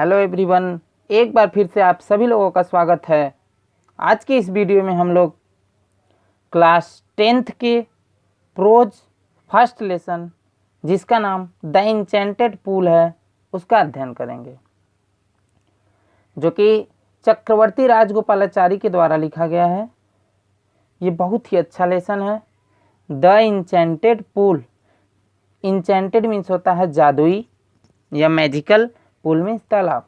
Hello everyone, एक बार फिर से आप सभी लोगों का स्वागत है। आज की इस वीडियो में हम लोग क्लास 10th के प्रोज फर्स्ट लेसन, जिसका नाम द इंचेंटेड पूल है, उसका अध्ययन करेंगे, जो कि चक्रवर्ती राजगोपालाचारी के द्वारा लिखा गया है। ये बहुत ही अच्छा लेसन है। The enchanted pool, enchanted means होता है जादुई या मैजिकल, पूल मीन्स तालाब,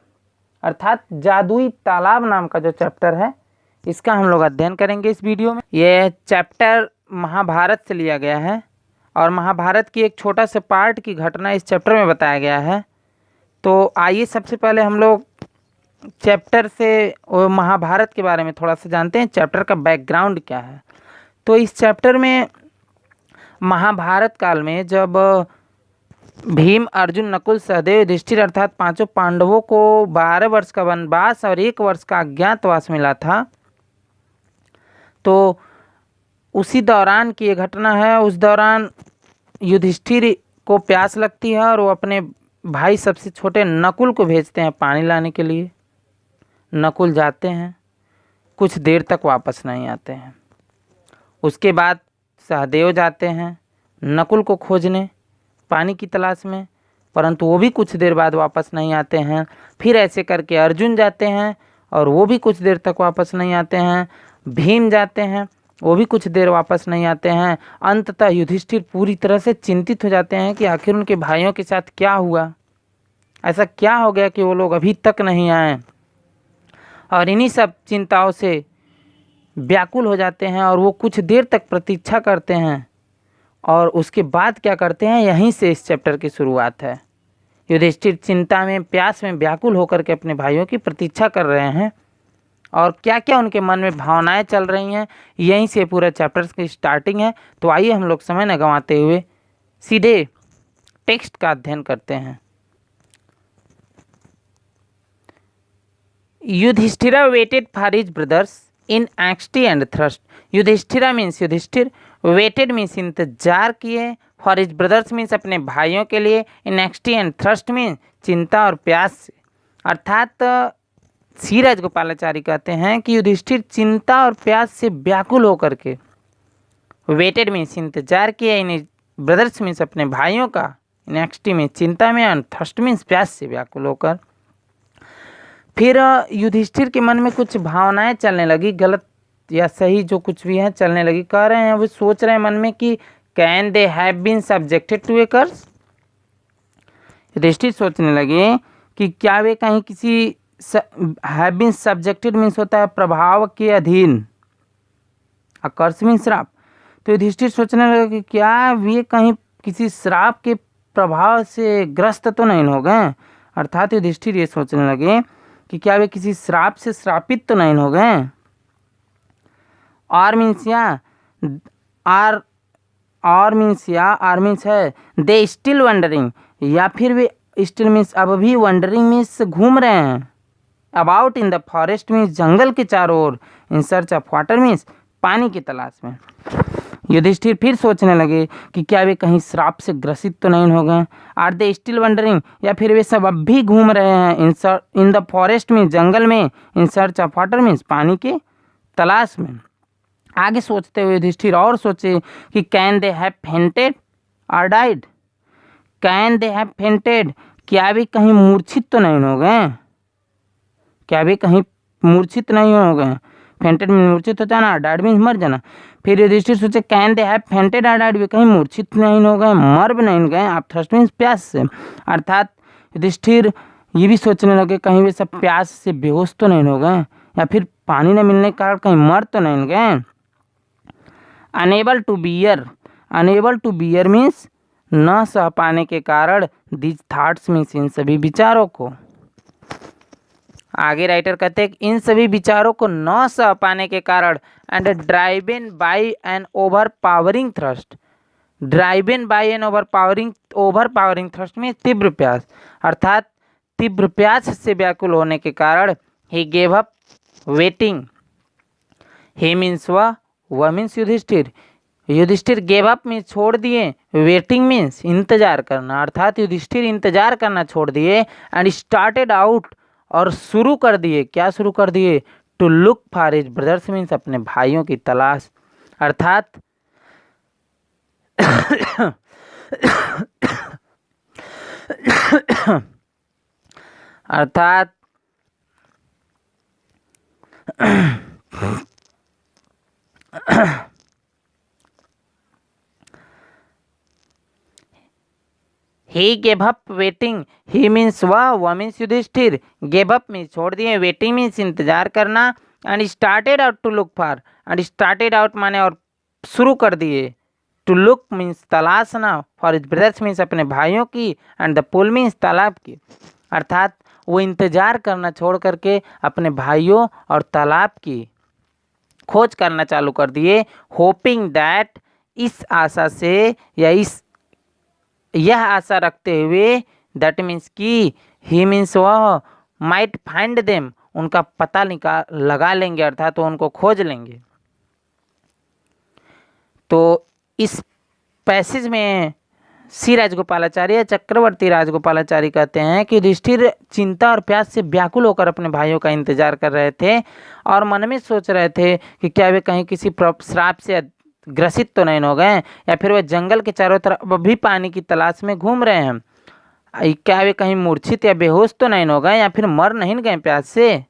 अर्थात जादुई तालाब नाम का जो चैप्टर है, इसका हम लोग अध्ययन करेंगे इस वीडियो में। यह चैप्टर महाभारत से लिया गया है और महाभारत की एक छोटा सा पार्ट की घटना इस चैप्टर में बताया गया है। तो आइए सबसे पहले हम लोग चैप्टर से महाभारत के बारे में थोड़ा सा जानते हैं, चैप्टर का बैकग्राउंड क्या है। तो इस चैप्टर में महाभारत काल में जब भीम, अर्जुन, नकुल, सहदेव, युधिष्ठिर अर्थात पांचों पांडवों को 12 वर्ष का वनवास और 1 वर्ष का अज्ञातवास मिला था, तो उसी दौरान की ये घटना है। उस दौरान युधिष्ठिर को प्यास लगती है और वो अपने भाई सबसे छोटे नकुल को भेजते हैं पानी लाने के लिए। नकुल जाते हैं, कुछ देर तक वापस नहीं आते हैं। उसके बाद सहदेव जाते हैं नकुल को खोजने पानी की तलाश में, परंतु वो भी कुछ देर बाद वापस नहीं आते हैं। फिर ऐसे करके अर्जुन जाते हैं और वो भी कुछ देर तक वापस नहीं आते हैं। भीम जाते हैं, वो भी कुछ देर वापस नहीं आते हैं। अंततः युधिष्ठिर पूरी तरह से चिंतित हो जाते हैं कि आखिर उनके भाइयों के साथ क्या हुआ, ऐसा क्या हो गया कि वो लोग अभी तक नहीं आए। और इन्हीं सब चिंताओं से व्याकुल हो जाते हैं और वो कुछ देर तक प्रतीक्षा करते हैं। और उसके बाद क्या करते हैं, यहीं से इस चैप्टर की शुरुआत है। युधिष्ठिर चिंता में, प्यास में व्याकुल होकर के अपने भाइयों की प्रतीक्षा कर रहे हैं और क्या क्या उनके मन में भावनाएं चल रही हैं, यहीं से पूरा चैप्टर की स्टार्टिंग है। तो आइए हम लोग समय न गंवाते हुए सीधे टेक्स्ट का अध्ययन करते हैं। Yudhishthira waited for his brothers in anxiety and thirst. Yudhishthira means Yudhishthir, waited means इंतजार किए, फॉर हिज ब्रदर्स मीन्स अपने भाइयों के लिए, इन एंग्स्टी एंड थ्रस्ट मीन्स चिंता और प्यास से। अर्थात श्री राजगोपालाचारी कहते हैं कि युधिष्ठिर चिंता और प्यास से व्याकुल होकर के, वेटेड मीन्स इंतजार किए, इन ब्रदर्स मीन्स अपने भाइयों का, इन एंग्स्टी मीन्स चिंता में, और थ्रस्ट मीन्स प्यास से व्याकुल होकर। फिर युधिष्ठिर के मन में कुछ भावनाएं चलने लगी, गलत या सही जो कुछ भी है चलने लगी। कह रहे हैं, वो सोच रहे हैं मन में कि can they have been subjected to a curse. Yudhishthir सोचने लगे कि क्या वे कहीं किसी हैव बीन सब्जेक्टेड मीन्स होता है प्रभाव के अधीन, कर्स मीन्स श्राप। तो युधिष्ठिर सोचने लगे कि क्या वे कहीं किसी श्राप के प्रभाव से ग्रस्त तो नहीं हो गए। अर्थात युधिष्ठिर ये सोचने लगे कि क्या वे किसी श्राप से श्रापित तो नहीं हो गए। आर मीन्स है दे स्टिल वंडरिंग, या फिर वे स्टिल मीन्स अब भी, वंडरिंग मीन्स घूम रहे हैं, about in the forest means जंगल के चारों ओर, in search of water means पानी की तलाश में। युधिष्ठिर फिर सोचने लगे कि क्या वे कहीं श्राप से ग्रसित तो नहीं हो गए। आर दे स्टिल वंडरिंग, या फिर वे सब अब भी घूम रहे हैं, इन द फॉरेस्ट मीन्स जंगल में, इन सर्च ऑफ वाटर मीन्स पानी के तलाश में। आगे सोचते हुए युधिष्ठिर और सोचे कि कैन दे हैव फेंटेड और died. Can they have fainted, क्या वे कहीं मूर्छित तो नहीं हो गए, क्या वे कहीं मूर्छित नहीं हो गए। फेंटेड में मूर्छित हो जाना, डाइड मीन्स मर जाना। फिर युधिष्ठिर सोचे कैन दे हैव फेंटेड और डाइड, वे कहीं मूर्छित नहीं हो गए, मर भी नहीं गए, आप थर्स्ट मीन्स प्यास से। अर्थात युधिष्ठिर ये भी सोचने लगे कहीं वे सब प्यास से बेहोश तो नहीं हो गए, या फिर पानी न मिलने के कारण कहीं मर तो नहीं गए। अनेबल टू बियर मीन्स न सह पाने के कारण, दीज थॉट्स मीन्स इन सभी विचारों को। आगे राइटर कहते हैं कि इन सभी विचारों को न सह पाने के कारण, and driven by an overpowering thrust. Driven by an overpowering thrust में तीव्र प्यास, अर्थात तीव्र प्यास से व्याकुल होने के कारण, he gave up waiting. He means वह means Yudhishthir, Yudhishthir gave up means छोड़ दिए, वेटिंग मीन्स इंतजार करना, अर्थात युधिष्ठिर इंतजार करना छोड़ दिए, एंड स्टार्टेड आउट और शुरू कर दिए, क्या शुरू कर दिए, to look for his brothers means अपने भाइयों की तलाश, अर्थात अर्थात he gave up waiting, he means वह means Yudhishthir, gave up means छोड़ दिए, वेटिंग मीन्स इंतजार करना, and started out to look for, and started out माने और शुरू कर दिए, टू लुक मीन्स तलाशना, फॉर हिज ब्रदर्स मीन्स अपने भाइयों की, एंड द पुल मीन्स तालाब की, अर्थात वो इंतजार करना छोड़ करके अपने भाइयों और तालाब की खोज करना चालू कर दिए, होपिंग दैट, इस आशा से या यह आशा रखते हुए, दैट मीन्स की, ही मीन्स वह, माइट फाइंड देम, उनका पता लगा लेंगे, अर्थात तो उनको खोज लेंगे। तो इस पैसेज में श्री राजगोपालाचार्य चक्रवर्ती राजगोपालाचारी कहते हैं कि युधिष्ठिर चिंता और प्यास से व्याकुल होकर अपने भाइयों का इंतजार कर रहे थे और मन में सोच रहे थे कि क्या वे कहीं किसी श्राप से ग्रसित तो नहीं हो गए, या फिर वे जंगल के चारों तरफ अभी पानी की तलाश में घूम रहे हैं, क्या वे कहीं मूर्छित या बेहोश तो नहीं हो गए, या फिर मर नहीं गए प्यास से।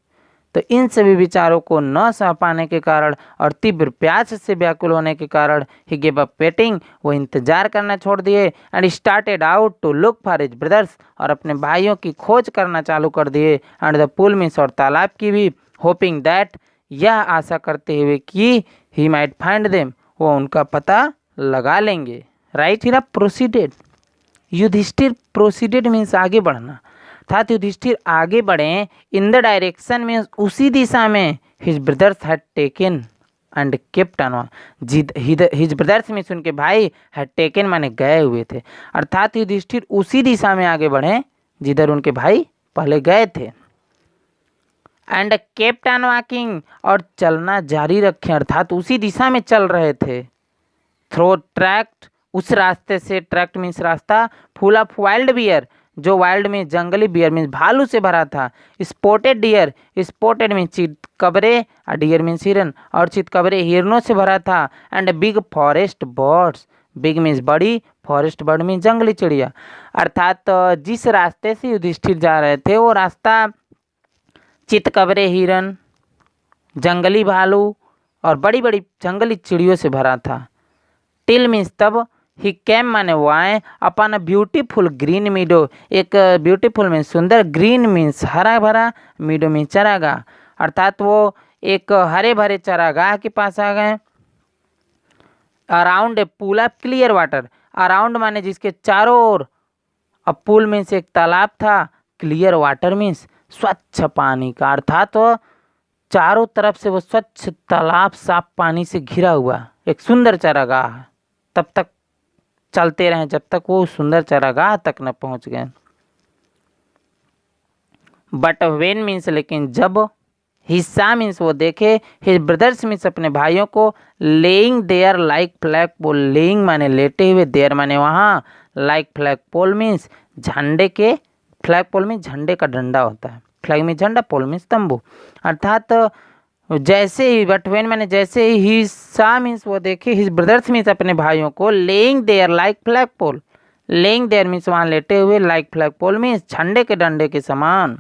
तो इन सभी विचारों को न सह पाने के कारण और तीव्र प्यास से व्याकुल होने के कारण ही गेव अप वेटिंग, वो इंतजार करना छोड़ दिए, and started out to look for his brothers, और अपने भाइयों की खोज करना चालू कर दिए, एंड द पुल मीन्स और तालाब की भी, होपिंग दैट, यह आशा करते हुए कि ही माइट फाइंड देम, वो उनका पता लगा लेंगे। राइट, हिरा प्रोसीडेड, युधिष्ठिर प्रोसीडेड मीन्स आगे बढ़ना, अर्थात युधिष्ठिर आगे बढ़े, इन द डायरेक्शन में उसी दिशा में his brothers had taken and kept on, his brothers means उनके भाई, हैड टेकन माने गए हुए थे, अर्थात युधिष्ठिर उसी दिशा में आगे बढ़े जिधर उनके भाई पहले गए थे, एंड केप्ट ऑन वॉकिंग, और चलना जारी रखें, अर्थात उसी दिशा में चल रहे थे, थ्रो ट्रैक्ट, उस रास्ते से, ट्रैक्ट मीन्स रास्ता, फुल ऑफ वाइल्ड बियर, जो वाइल्ड में जंगली बियर मीन्स भालू से भरा था, स्पॉटेड डियर, स्पॉटेड मीन्स चितकबरे, डियर मीन्स हिरन, और चितकबरे हिरनों से भरा था, and big forest birds, big means बड़ी, फॉरेस्ट बर्ड मीन्स जंगली चिड़िया, अर्थात जिस रास्ते से युधिष्ठिर जा रहे थे वो रास्ता चितकबरे हिरन, जंगली भालू और बड़ी बड़ी जंगली चिड़ियों से भरा था। टिल मीन्स तब, ही कैम माने वो आए, अपन ब्यूटीफुल ग्रीन मीडो, एक ब्यूटीफुल मीन्स सुंदर, ग्रीन मीन्स हरा भरा, मीडो मीन्स चरागाह, अर्थात वो एक हरे भरे चरागाह के पास आ गए। Around a pool of clear water, around माने जिसके चारों ओर, अ पूल मीन्स एक तालाब था, क्लियर वाटर मीन्स स्वच्छ पानी का, अर्थात वो चारों तरफ से वो स्वच्छ तालाब साफ पानी से घिरा हुआ एक सुंदर चरागाह। तब तक चलते रहें जब तक वो सुंदर चरागाह तक न पहुंच गए। बट वेन मीन्स लेकिन जब, हिस्सा मीन्स वो देखे, हिज ब्रदर्स मीन्स अपने भाइयों को, laying there like flag pole, laying माने लेटे हुए, देयर माने वहाँ, लाइक फ्लैग पोल मीन्स झंडे के, फ्लैग पोल मीन्स झंडे का डंडा होता है, फ्लैग मीन्स झंडा, पोल मीन्स तंबू, अर्थात जैसे ही, बट वेन मैंने जैसे ही, हिस्सा मीन्स वो देखे, हिज ब्रदर्स मीन्स अपने भाइयों को, laying there like flag pole, laying there means वहाँ लेटे हुए, लाइक फ्लैग पोल मीन्स झंडे के डंडे के समान।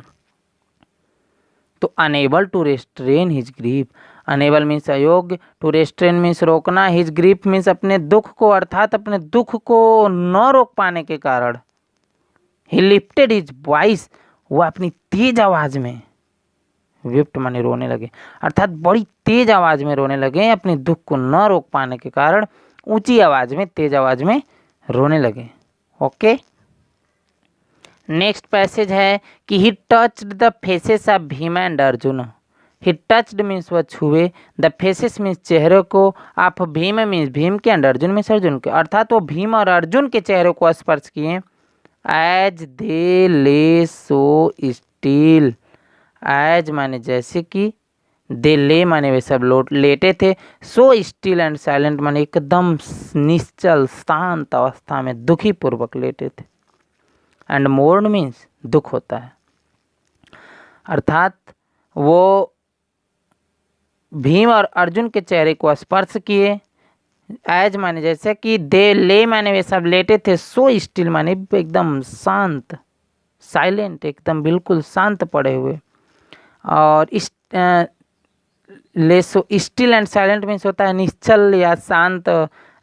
तो unable to restrain his grief, unable means अयोग्य, टू रेस्ट्रेन मीन्स रोकना, हिज ग्रीफ मीन्स अपने दुख को, अर्थात अपने दुख को न रोक पाने के कारण, ही लिफ्टेड हिज वॉइस, वो अपनी तेज आवाज में, विप्ट माने रोने लगे, अर्थात बड़ी तेज आवाज में रोने लगे, अपने दुख को न रोक पाने के कारण ऊंची आवाज में, तेज आवाज में रोने लगे। ओके, नेक्स्ट पैसेज है कि ही touched the faces of Bhim and Arjun, he touched means वह छुए, द फेसेस मीन्स चेहरे को, ऑफ भीम मीन्स भीम के, एंड अर्जुन मीन्स अर्जुन के, अर्थात वो भीम और अर्जुन के चेहरे को स्पर्श किए। एज दे ले सो स्टिल, एज माने जैसे कि, दे ले माने वे सब लेटे थे, सो स्टिल एंड साइलेंट माने एकदम निश्चल शांत अवस्था में दुखी पूर्वक लेटे थे, एंड मोर्न मीन्स दुख होता है, अर्थात वो भीम और अर्जुन के चेहरे को स्पर्श किए। एज माने जैसे कि, दे ले माने वे सब लेटे थे, सो स्टिल माने एकदम शांत, साइलेंट, एकदम बिल्कुल शांत पड़े हुए। और lasso still and silent means होता है निश्चल या शांत,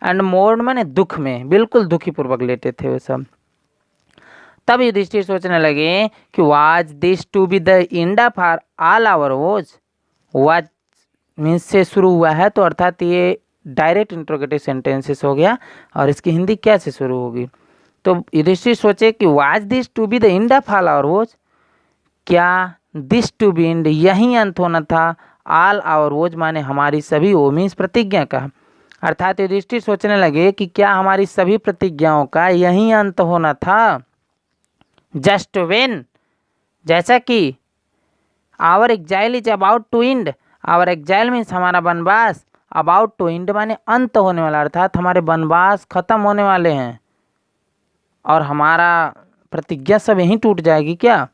एंड मोर्न माने दुख में, बिल्कुल दुखी पूर्वक लेटे थे वो सब। तब युधिष्ठिर सोचने लगे कि was this to be the end of all our woes. Was means से शुरू हुआ है, तो अर्थात ये डायरेक्ट इंट्रोगेटिव सेंटेंसेस हो गया, और इसकी हिंदी क्या से शुरू होगी। तो युधिष्ठिर सोचे कि was this to be the end of all our woes, क्या दिस टू बी एंड यही अंत होना था, ऑल आवर वोज माने हमारी सभी वो मीन्स प्रतिज्ञा का। अर्थात युधिष्ठिर सोचने लगे कि क्या हमारी सभी प्रतिज्ञाओं का यही अंत होना था। जस्ट वेन, जैसा कि our exile is about to end, our exile means हमारा वनवास, अबाउट टू एंड माने अंत होने वाला, अर्थात हमारे वनवास खत्म होने वाले हैं और हमारा प्रतिज्ञा सब यहीं टूट जाएगी क्या।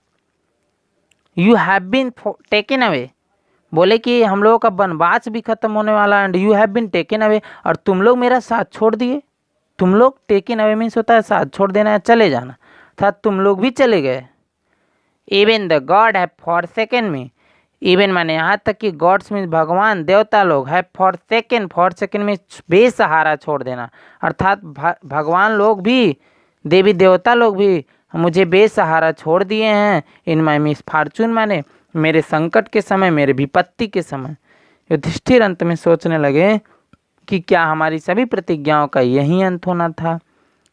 You have been taken away, बोले कि हम लोगों का वनवास भी खत्म होने वाला, and you have been taken away, और तुम लोग मेरा साथ छोड़ दिए। तुम लोग, टेकन अवे मीन्स होता है साथ छोड़ देना है, चले जाना, था तुम लोग भी चले गए। Even the God have forsaken me, even माने यहाँ तक कि गॉड्स मीन्स भगवान, देवता लोग, हैव फॉरसेकन में बेसहारा छोड़ देना, अर्थात भगवान लोग भी, देवी देवता लोग भी मुझे बेसहारा छोड़ दिए हैं। इन माई मिसफॉर्चून माने मेरे संकट के समय, मेरे विपत्ति के समय। युधिष्ठिर अंत में सोचने लगे कि क्या हमारी सभी प्रतिज्ञाओं का यही अंत होना था।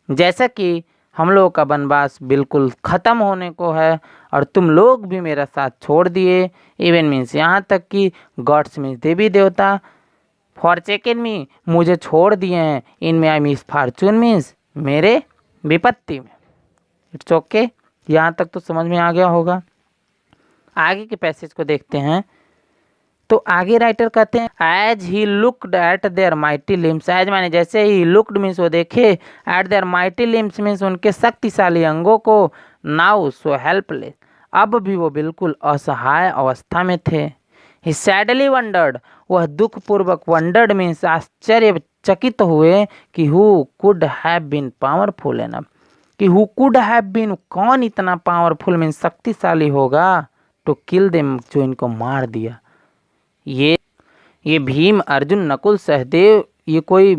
जैसा कि हम लोगों का वनवास बिल्कुल ख़त्म होने को है और तुम लोग भी मेरा साथ छोड़ दिए। इवन मीन्स यहाँ तक कि गॉड्स मीन्स देवी देवता, फॉरसेकन मी मुझे छोड़ दिए हैं, इन में आई मिसफॉर्चून मीन्स मेरे विपत्ति में। इट्स ओके, यहाँ तक तो समझ में आ गया होगा। आगे के पैसेज को देखते हैं। तो आगे राइटर कहते हैं as he looked at their mighty limbs, as माने जैसे ही लुक्ड मीन्स वो देखे, at their mighty limbs means उनके शक्तिशाली अंगों को, नाउ सो हेल्पलेस अब भी वो बिल्कुल असहाय अवस्था में थे। ही सैडली वंडर्ड, वह दुखपूर्वक, वंडर्ड मीन्स आश्चर्यचकित हुए कि who could have been powerful enough, कि हु कुड हैव बीन कौन इतना पावरफुल मीन्स शक्तिशाली होगा, टू किल देम जो इनको मार दिया। ये भीम, अर्जुन, नकुल, सहदेव ये कोई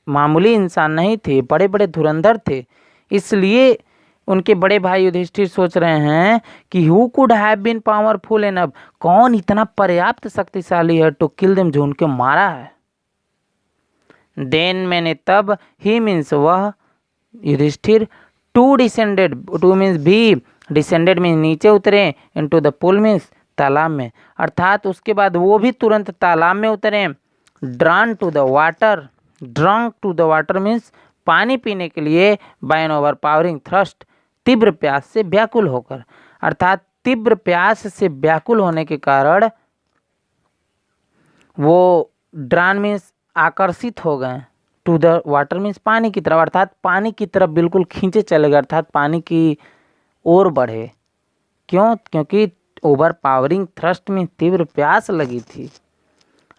मामूली इंसान नहीं थे, बड़े बड़े धुरंधर थे। इसलिए उनके बड़े भाई युधिष्ठिर सोच रहे हैं कि who could have been powerful enough, कौन इतना पर्याप्त शक्तिशाली है, टू किल देम जो उनको मारा है। देन मैंने तब, ही मीन्स वह Yudhishthira, too descended, too means भी, डिसेंडेड मीन्स नीचे उतरे, इनटू द पूल मीन्स तालाब में, अर्थात उसके बाद वो भी तुरंत तालाब में उतरे। Drawn to the water, drunk to the water means पानी पीने के लिए, by an overpowering thirst तीव्र प्यास से व्याकुल होकर, अर्थात तीव्र प्यास से व्याकुल होने के कारण वो ड्रॉन मीन्स आकर्षित हो गए, टू द वाटर मीन्स पानी की तरफ, अर्थात पानी की तरफ बिल्कुल खींचे चले गए, अर्थात पानी की ओर बढ़े। क्यों? क्योंकि ओवर पावरिंग थ्रस्ट में तीव्र प्यास लगी थी।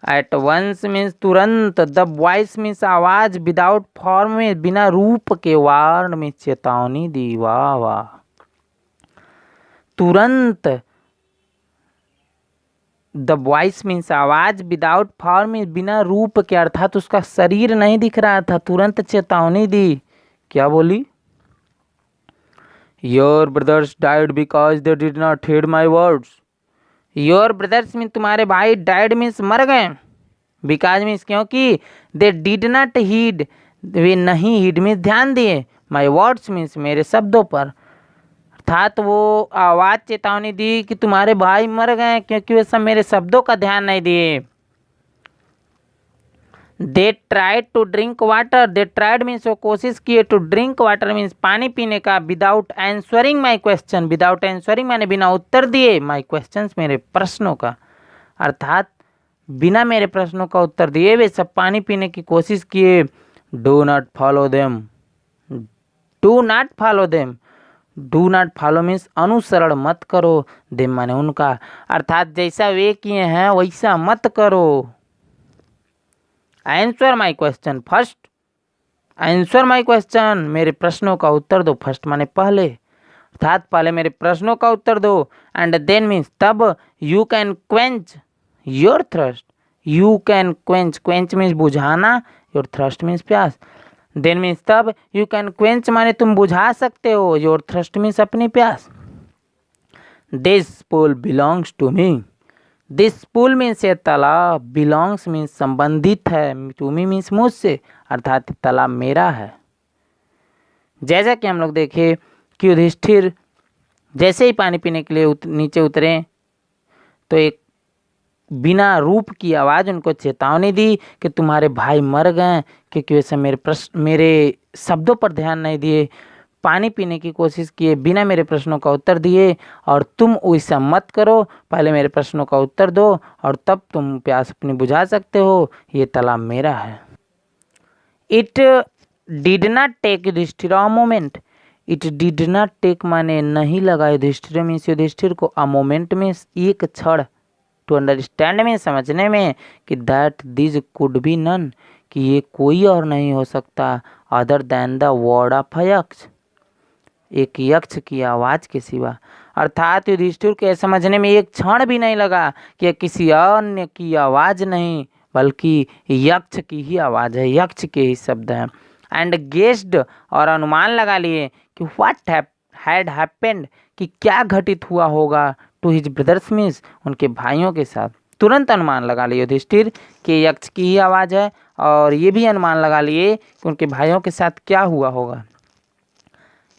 एट वंस मीन्स तुरंत, द वॉइस मीन्स आवाज, विदाउट फॉर्म में बिना रूप के, वार्न में चेतावनी दी। वाह वाह, तुरंत, द वॉइस मीन्स आवाज, विदाउट फॉर्म में बिना रूप के, अर्थात उसका शरीर नहीं दिख रहा था, तुरंत चेतावनी दी। क्या बोली? Your brothers died because they did not heed my words. Your brothers mean तुम्हारे भाई, डाइड मीन्स मर गए, बिकॉज मीन्स क्योंकि, दे डिड नॉट हीड वे नहीं, हीड मीन्स ध्यान दिए, माई वर्ड्स मीन्स मेरे शब्दों पर, अर्थात वो आवाज चेतावनी दी कि तुम्हारे भाई मर गए क्योंकि वे सब मेरे शब्दों का ध्यान नहीं दिए। They tried to drink water, they tried means वो कोशिश किए, टू ड्रिंक वाटर मीन्स पानी पीने का, without answering my question, without answering माने बिना उत्तर दिए, माई क्वेश्चन मेरे प्रश्नों का, अर्थात बिना मेरे प्रश्नों का उत्तर दिए वे सब पानी पीने की कोशिश किए। Do not follow them, do not follow them, do not follow means अनुसरण मत करो, देम माने उनका, अर्थात जैसा वे किए हैं वैसा मत करो। Answer my question first, answer my question, मेरे प्रश्नों का उत्तर दो। फर्स्ट माने पहले, अर्थात पहले मेरे प्रश्नों का उत्तर दो। एंड देन मीन्स तब, you can quench your thrust, you can quench, quench means बुझाना, योर थ्रस्ट मीन्स प्यास। देन मीन्स तब, यू कैन क्वेंच माने तुम बुझा सकते हो, योर थ्रस्ट मीन्स अपनी प्यास। This pool belongs to me, this pool means ये तालाब, बिलोंग्स मीन्स संबंधित है, टू मी मीन्स मुझसे, अर्थात तालाब मेरा है। जैसा कि हम लोग देखे कि युधिष्ठिर जैसे ही पानी पीने के लिए नीचे उतरे तो एक बिना रूप की आवाज़ उनको चेतावनी दी कि तुम्हारे भाई मर गए, क्योंकि वैसे मेरे शब्दों पर ध्यान नहीं दिए, पानी पीने की कोशिश किए, बिना मेरे प्रश्नों का उत्तर दिए, और तुम वैसा मत करो, पहले मेरे प्रश्नों का उत्तर दो और तब तुम प्यास अपनी बुझा सकते हो, ये तालाब मेरा है। It did not take Yudhishthira a moment, it did not take माने नहीं लगा युधिष्ठिर मीन्स युधिष्ठिर को, अ मोमेंट मीन्स एक क्षण, टू अंडरस्टैंड में समझने में, कि that this could be none, कि ये कोई और नहीं हो सकता, other than the word of Yaksha, एक यक्ष की आवाज़ के सिवा। अर्थात युधिष्ठिर के समझने में एक क्षण भी नहीं लगा कि किसी अन्य की आवाज़ नहीं, बल्कि यक्ष की ही आवाज़ है, यक्ष के ही शब्द हैं। एंड गेस्ड और अनुमान लगा लिए कि व्हाट हैड हैपेंड, कि क्या घटित हुआ होगा, टू हिज ब्रदर्स मीन्स उनके भाइयों के साथ। तुरंत अनुमान लगा लिए युधिष्ठिर कि यक्ष की ही आवाज़ है, और ये भी अनुमान लगा लिए कि उनके भाइयों के साथ क्या हुआ होगा।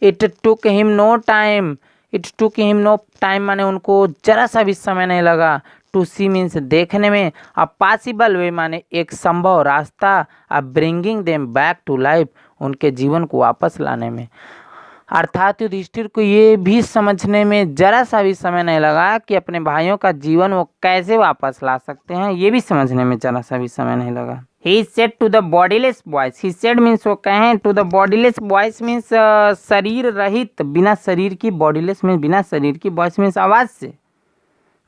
It took him no time, it took him no time माने उनको जरा सा भी समय नहीं लगा, टू सी मीन्स देखने में, अ पॉसिबल वे माने एक संभव रास्ता, a bringing them back to life उनके जीवन को वापस लाने में। अर्थात युधिष्ठिर को ये भी समझने में जरा सा भी समय नहीं लगा कि अपने भाइयों का जीवन वो कैसे वापस ला सकते हैं, ये भी समझने में जरा सा भी समय नहीं लगा। He said to the bodiless voice, he said means वो कहें, to the bodiless voice means शरीर रहित, बिना शरीर की, bodiless means बिना शरीर की, voice means आवाज़ से,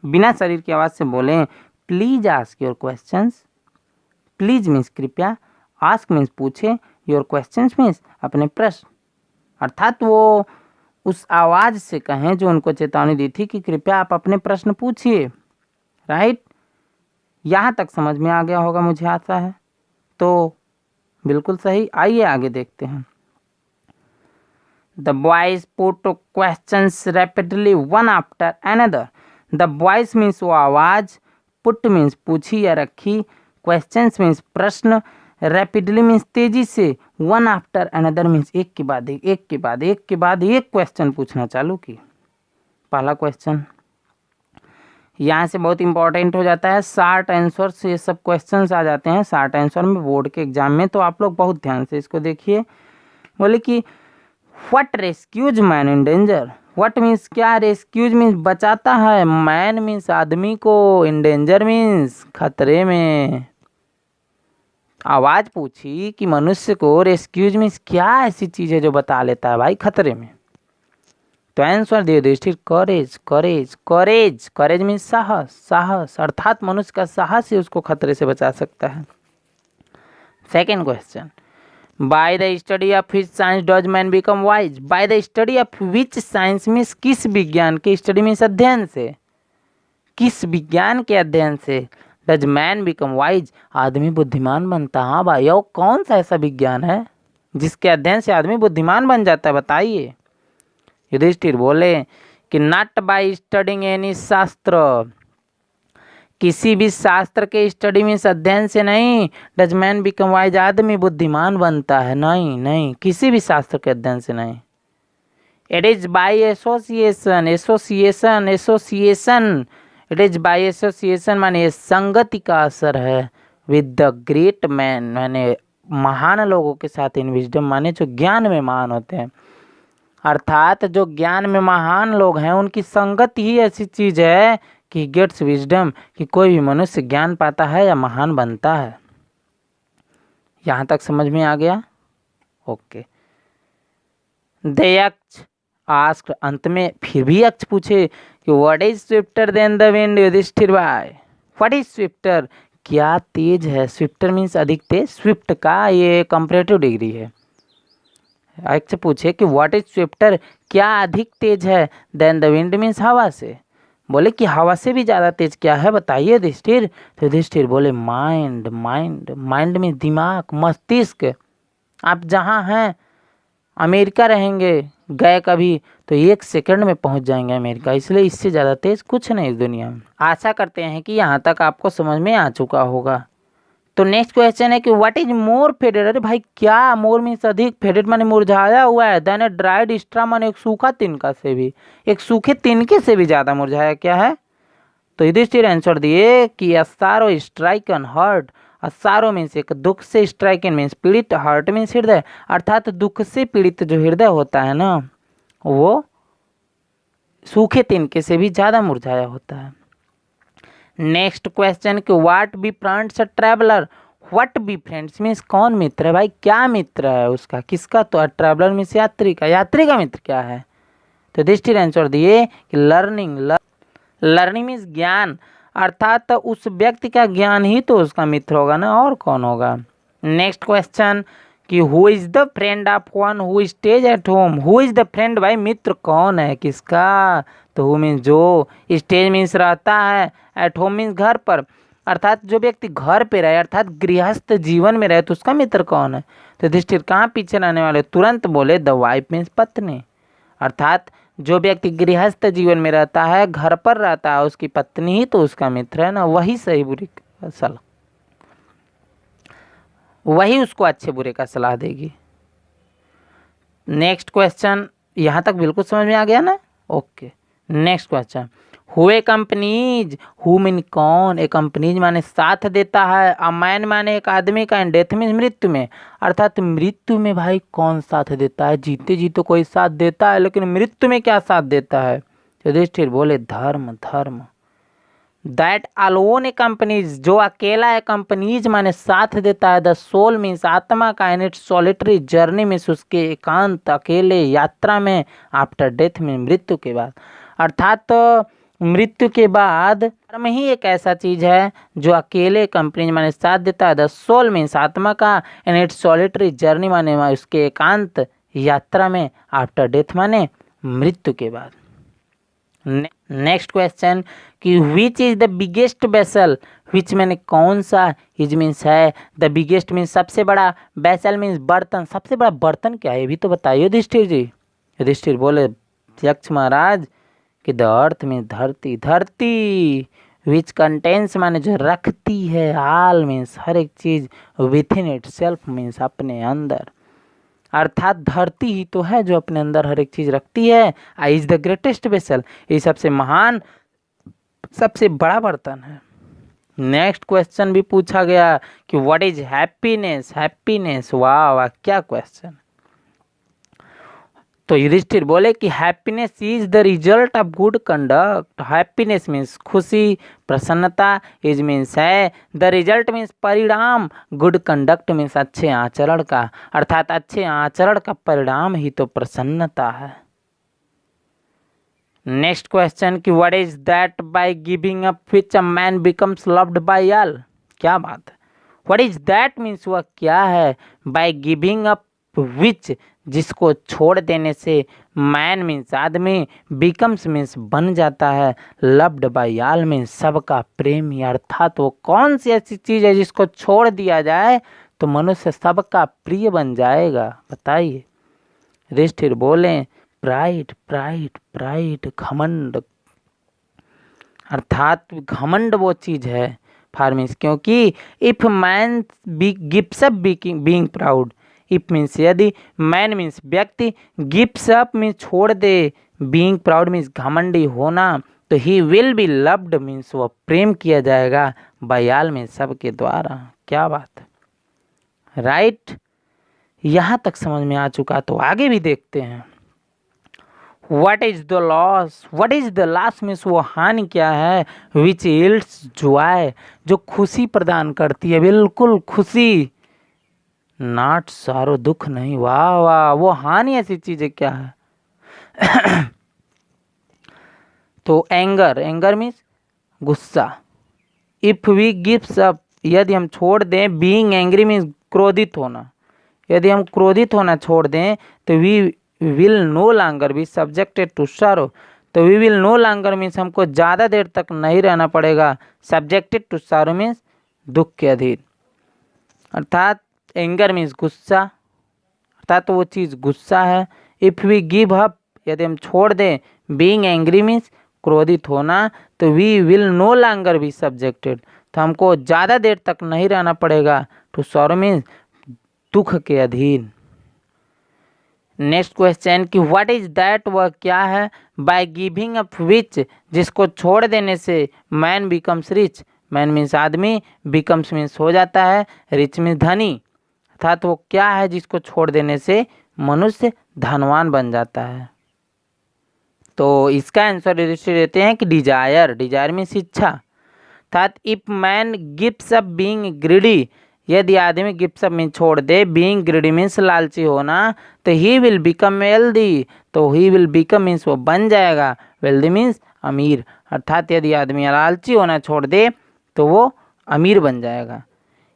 बिना शरीर की आवाज़ से बोलें, please ask your questions, please means कृपया, आस्क मीन्स पूछे, योर क्वेश्चंस मीन्स अपने प्रश्न, अर्थात वो उस आवाज़ से कहें जो उनको चेतावनी दी थी कि कृपया आप अपने प्रश्न पूछिए। राइट, यहाँ तक समझ में आ गया होगा मुझे आशा है, तो बिल्कुल सही। आइए आगे देखते हैं। The boys put questions rapidly one after another, the boys means वो आवाज़, पुट मीन्स पूछी या रखी, क्वेश्चंस मीन्स प्रश्न, रैपिडली मीन्स तेजी से, वन आफ्टर अनदर मीन्स एक के बाद एक, एक के बाद एक के बाद एक क्वेश्चन पूछना चालू की। पहला क्वेश्चन यहाँ से बहुत इंपॉर्टेंट हो जाता है, शार्ट आंसर से ये सब क्वेश्चंस आ जाते हैं शार्ट आंसर में बोर्ड के एग्जाम में, तो आप लोग बहुत ध्यान से इसको देखिए। बोले कि what rescues man in danger, what means क्या, रेस्क्यूज मीन्स बचाता है, मैन मीन्स आदमी को, इन डेंजर मीन्स खतरे में। आवाज़ पूछी कि मनुष्य को रेस्क्यूज मीन्स क्या ऐसी चीज़ है जो बता लेता है भाई खतरे में, तो आंसर दे युधिष्ठिर करेज, करेज, करेज, करेज मीन्स साहस, साहस, अर्थात मनुष्य का साहस ही उसको खतरे से बचा सकता है। Second question, by the study of which science does man become wise, by the study of which science means किस विज्ञान के, स्टडी मीन्स अध्ययन से, किस विज्ञान के अध्ययन से डज मैन बिकम वाइज आदमी बुद्धिमान बनता। हाँ भाई, और कौन सा ऐसा विज्ञान है जिसके अध्ययन से आदमी बुद्धिमान बन जाता है, बताइए। युधिष्ठिर बोले कि नॉट बाय स्टडिंग एनी शास्त्र, किसी भी शास्त्र के स्टडी में अध्ययन से नहीं डज मैन बिकम वाइज आदमी बुद्धिमान बनता है, नहीं नहीं, किसी भी शास्त्र के अध्ययन से नहीं। It is by association, association, association, it is by association माने संगति का असर है, विद द ग्रेट मैन माने महान लोगों के साथ, इन विजडम माने जो ज्ञान में महान होते हैं, अर्थात जो ज्ञान में महान लोग हैं उनकी संगत ही ऐसी चीज़ है कि गेट्स विजडम, कि कोई भी मनुष्य ज्ञान पाता है या महान बनता है। यहाँ तक समझ में आ गया? ओके। द यक्ष आस्क्ड, अंत में फिर भी यक्ष पूछे कि what is swifter than the wind Yudhishthira भाई, व्हाट इज स्विफ्टर, क्या तेज है। स्विफ्टर मीन्स अधिक तेज, स्विफ्ट का ये कंपैरेटिव डिग्री है। यक्ष पूछे कि व्हाट इज स्विफ्टर, क्या अधिक तेज है, देन द विंड मीन्स हवा से। बोले कि हवा से भी ज़्यादा तेज क्या है बताइए युधिष्ठिर। तो युधिष्ठिर बोले माइंड, माइंड, माइंड मीन्स दिमाग, मस्तिष्क। आप जहाँ हैं, अमेरिका रहेंगे, गए कभी तो 1 सेकंड में पहुंच जाएंगे अमेरिका, इसलिए इससे ज़्यादा तेज कुछ नहीं इस दुनिया में। आशा करते हैं कि यहाँ तक आपको समझ में आ चुका होगा। तो नेक्स्ट क्वेश्चन है कि व्हाट इज मोर फेडेड। अरे भाई क्या, मोर मीन्स अधिक, फेडेड माने मुरझाया हुआ है, देन ए ड्राइड स्ट्रा माने एक सूखा तिनका से भी, एक सूखे तिनके से भी ज़्यादा मुरझाया क्या है। तो युधिष्ठिर आंसर दिए कि अ सारो स्ट्राइक एन हर्ट। सारो मीन्स एक दुख से, स्ट्राइक इन मीन्स पीड़ित, हर्ट मीन्स हृदय, अर्थात दुख से पीड़ित जो हृदय होता है ना, वो सूखे तिनके से भी ज़्यादा मुरझाया होता है। नेक्स्ट क्वेश्चन कि what be friends a traveller. What be friends means कौन मित्र है भाई, क्या मित्र है उसका, किसका। तो ट्रैवलर मीन्स यात्री का, यात्री का मित्र क्या है। तो युधिष्ठिर आंसर दिए कि लर्निंग। लर्निंग मीन्स ज्ञान, अर्थात उस व्यक्ति का ज्ञान ही तो उसका मित्र होगा ना, और कौन होगा। नेक्स्ट क्वेश्चन कि who is the friend of one who stays at home. Who is the friend, भाई मित्र कौन है किसका। तो हु मीन्स जो, स्टेज मीन्स रहता है, एट होम मीन्स घर पर, अर्थात जो व्यक्ति घर पे रहे, अर्थात गृहस्थ जीवन में रहे, तो उसका मित्र कौन है। तो युधिष्ठिर कहाँ पीछे रहने वाले, तुरंत बोले द वाइफ मीन्स पत्नी, अर्थात जो व्यक्ति गृहस्थ जीवन में रहता है, घर पर रहता है, उसकी पत्नी ही तो उसका मित्र है ना, वही सही बुरी का सलाह, वही उसको अच्छे बुरे का सलाह देगी। नेक्स्ट क्वेश्चन, यहाँ तक बिल्कुल समझ में आ गया ना, ओके। नेक्स्ट क्वेश्चन, हुए कंपनीज। हु मीन कौन, ए कंपनीज माने साथ देता है, अ मैन माने एक आदमी का, एंड डेथ मीन मृत्यु में, अर्थात मृत्यु में भाई कौन साथ देता है। जीते जी तो कोई साथ देता है, लेकिन मृत्यु में क्या साथ देता है। युधिष्ठिर बोले धर्म, धर्म। दैट अलोन ए कंपनीज, जो अकेला है, कंपनीज माने साथ देता है। द सोल मीन्स आत्मा का, in its solitary journey means उसके एकांत अकेले यात्रा में, आफ्टर डेथ में मृत्यु के बाद, अर्थात मृत्यु के बाद धर्म ही एक ऐसा चीज है जो अकेले कंपनी माने साथ देता है। द सोल मीन्स आत्मा का, इन इट्स सॉलिटरी जर्नी माने उसके एकांत यात्रा में, आफ्टर डेथ माने मृत्यु के बाद। नेक्स्ट क्वेश्चन कि which is the biggest vessel. Which मैंने कौन सा, इज मीन्स है, द बिगेस्ट मीन्स सबसे बड़ा, वेसल मीन्स बर्तन, सबसे बड़ा बर्तन क्या है ये भी तो बताइए युधिष्ठिर जी। युधिष्ठिर बोले यक्ष महाराज कि द अर्थ मीन्स धरती, धरती। विच कंटेंस माने जो रखती है, आल मीन्स हर एक चीज, with in it self means अपने अंदर, अर्थात धरती ही तो है जो अपने अंदर हर एक चीज रखती है। I is the greatest vessel, ये सबसे महान, सबसे बड़ा बर्तन है। नेक्स्ट क्वेश्चन भी पूछा गया कि व्हाट इज हैप्पीनेस। हैप्पीनेस, वाह वाह क्या क्वेश्चन। तो युधिष्ठिर बोले कि happiness is the result of good conduct. Happiness means खुशी, प्रसन्नता, इज मीन्स है, द रिजल्ट मीन्स परिणाम, गुड कंडक्ट मीन्स अच्छे आचरण का, अर्थात अच्छे आचरण का परिणाम ही तो प्रसन्नता है। नेक्स्ट क्वेश्चन कि what is that by giving up which a man becomes loved by all. क्या बात है, व्हाट इज दैट मीन्स वह क्या है, बाय गिविंग अप विच जिसको छोड़ देने से, मैन मीन्स आदमी, बिकम्स मीन्स बन जाता है, लव्ड बाय ऑल मीन्स सबका प्रेमी, अर्थात वो कौन सी ऐसी चीज है जिसको छोड़ दिया जाए तो मनुष्य सबका प्रिय बन जाएगा, बताइए। युधिष्ठिर बोले प्राइड, प्राइड, प्राइड, घमंड, अर्थात घमंड वो चीज है फॉर मीन्स, क्योंकि if man gives up being proud, if means यदि, मैन मीन्स व्यक्ति, गिव्स अप मीन्स छोड़ दे, बीइंग प्राउड मीन्स घमंडी होना, तो he will be loved means वह प्रेम किया जाएगा, बाय ऑल मीन्स सबके द्वारा। क्या बात है, राइट। यहाँ तक समझ में आ चुका तो आगे भी देखते हैं। What is the loss. What is the loss means वो हानि क्या है, विच यील्ड्स जॉय जो खुशी प्रदान करती है, बिल्कुल खुशी, नॉट सारो दुख नहीं, वाह वाह, वो हानि ऐसी चीजें क्या है, तो एंगर मीन्स गुस्सा। इफ वी गिव्स अप, यदि हम छोड़ दें, बीइंग एंग्री मीन्स क्रोधित होना, यदि हम क्रोधित होना छोड़ दें तो we will no longer be subjected to sorrow. तो we will no longer means हमको ज़्यादा देर तक नहीं रहना पड़ेगा, सब्जेक्टेड टू सॉरो मीन्स दुख के अधीन। अर्थात एंगर मीन्स गुस्सा, अर्थात वो चीज़ गुस्सा है। इफ़ वी गिव अप, यदि हम छोड़ दें, बीइंग एंग्री मीन्स क्रोधित होना, तो we will no longer be subjected, तो हमको ज़्यादा देर तक नहीं रहना पड़ेगा, टू सॉरो मीन्स दुख के अधीन। नेक्स्ट क्वेश्चन कि व्हाट इज दैट, वह क्या है, बाय गिविंग अप विच, जिसको छोड़ देने से man becomes rich, man means आदमी, बिकम्स मीन्स हो जाता है, रिच मीन्स धनी, अर्थात वो क्या है जिसको छोड़ देने से मनुष्य धनवान बन जाता है। तो इसका आंसर देते हैं कि डिजायर मीन्स इच्छा, अर्थात if man gives up being greedy, यदि आदमी गिव्स अप मीन छोड़ दे, बीइंग ग्रीडी मीन्स लालची होना, तो ही विल बिकम वेल्दी, तो ही विल बिकम मीन्स वो बन जाएगा, वेल्दी मीन्स अमीर, अर्थात यदि आदमी लालची होना छोड़ दे तो वो अमीर बन जाएगा।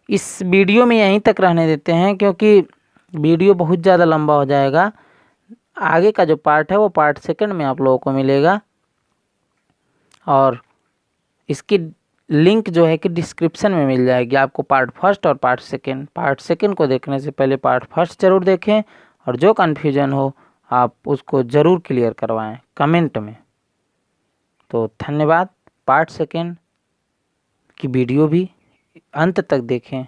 इस वीडियो में यहीं तक रहने देते हैं क्योंकि वीडियो बहुत ज़्यादा लंबा हो जाएगा। आगे का जो पार्ट है वो पार्ट सेकंड में आप लोगों को मिलेगा, और इसकी लिंक जो है कि डिस्क्रिप्शन में मिल जाएगी आपको, पार्ट फर्स्ट और पार्ट सेकंड। पार्ट सेकंड को देखने से पहले पार्ट फर्स्ट ज़रूर देखें, और जो कन्फ्यूजन हो आप उसको ज़रूर क्लियर करवाएं कमेंट में। तो धन्यवाद। पार्ट सेकंड की वीडियो भी अंत तक देखें।